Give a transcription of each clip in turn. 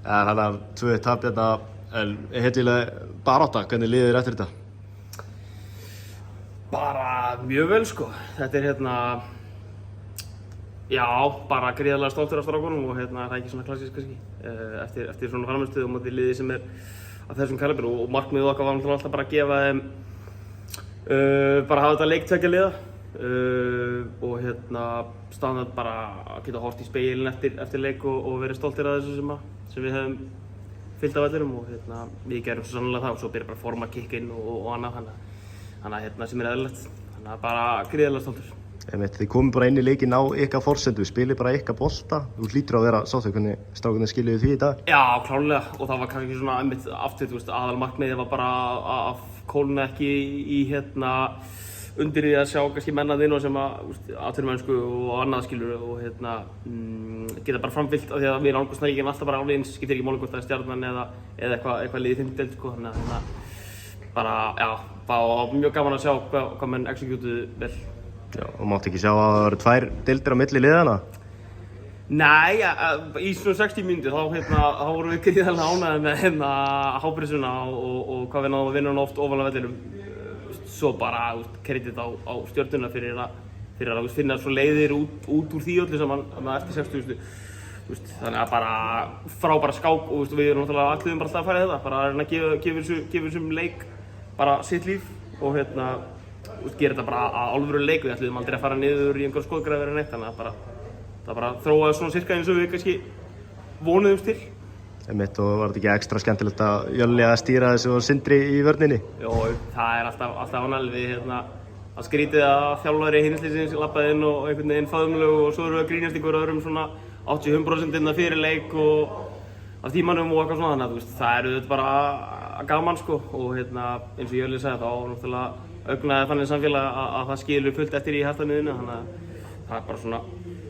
Þannig að 2-1 tap hérna, en heitilega barátta, hvernig liðir eftir þetta? Bara mjög vel sko, þetta hérna, já, bara gríðarlega stoltur af strákunum og það er ekki svona klassískt kannski, eftir svona frammistöðu á móti liði sem af þessum kalibri og markmiðið okkar var náttúrulega alltaf bara að gefa þeim, bara hafa þetta leik tveggja liða og staðan bara að geta horft í spegilinn eftir leik og verið stoltir af þessu sem við hefum fyllt af vellinum og við gerum svo sannlega það og svo byrja bara að forma kickinn og annað þannig að sem eðlilegt, þannig að bara gríðarlega stoltur. Þið komið bara inn í leikinn á ykkar forsendu, spilið bara ykkar bolta, þú hlýtur að vera sáttur hvernig strákarnir skiluðu því í dag? Já, klárlega og það var kannski svona einmitt aftur, aðalmarkmiðið var bara að kólna ekki í undir því að sjá kannski mennarnir sem atvinnumennsku og annað skilur og geta bara framfyllt af því að við nálgumst leikinn alltaf bara alveg eins, skiptir ekki máli hvort það er Stjarnan eða eitthvað liðið í fimmtu deild sko, þannig að bara, já, það var mjög gaman að sjá hvað menn execútuðu vel. Já, og máttu ekki sjá að það voru 2 deildir á milli liðanna? Nei, í svona 60 mínútur þá vorum við gríðarlega ánægðir með hápressuna og hvað við náðum að vinna oft ofan á vellinum. Svo bara kredit á Stjörnuna fyrir að finna svo leiðir út úr því öllu saman eftir 60. Þannig að bara frábæra skák og við erum náttúrulega allir bara alltaf að færa þetta, bara að reyna að gefa þessum leik bara sitt líf og gera þetta bara að alvöru leik. Við ætlum aldrei að fara niður í einhver skoðgræði eða neitt, þannig að það bara þróaði svona sirka eins og við kannski vonuðumst til. Og var þetta ekki ekstra skemmtilegt að Jölli að stýra þessu og Sindri í vörninni? Jó, það er alltaf ánægilegt við að skrítið að þjálfari hinliðsins labbaði inn og einhvern veginn faðumlegu og svo erum við að grínast ykkur öðrum svona 85% fyrir leik og af tímanum og eitthvað svona, þannig að það eru þetta bara gaman sko og eins og Jölli sagði þá náttúrulega augnaði þannig samfélag að það skilur fullt eftir í hjartamiðinu, þannig að það er bara svona.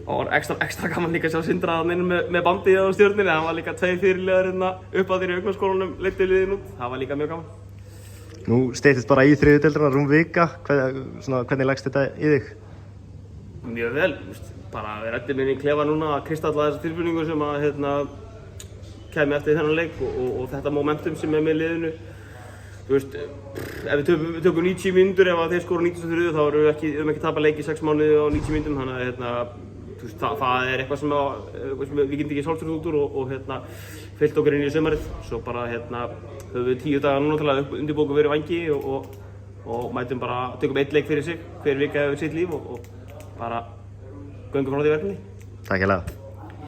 Það var ekstra gaman líka að sjá Sindra þarna með bandið á Stjörnunni, hann var líka 2 fyrirliðar upp að þér í augnaskólanum, leiddi liðin út, það var líka mjög gaman. Nú steyttist bara í 3. deildina rúm vika, hvernig leggst þetta í þig? Mjög vel, bara við ræddum inn í klefa núna að kristalla þessa tilfinningu sem að kæmi eftir þennan leik og þetta momentum sem er með liðinu. Ef við tökum 90 mínútur, ef þeir skora 93 þá erum við ekki tapað leik í 6 mánuði á 90 mínútum, þannig að það er eitthvað sem við getum ekki sálstöðum út úr og fyllt okkur inn í sumarið. Svo bara höfum við 10 daga núna til að undirbúka verið vangi og mætum bara, tökum 1 leik fyrir sig, hver vika hefur sitt líf og bara göngum frá því verkefni. Takk hérlega.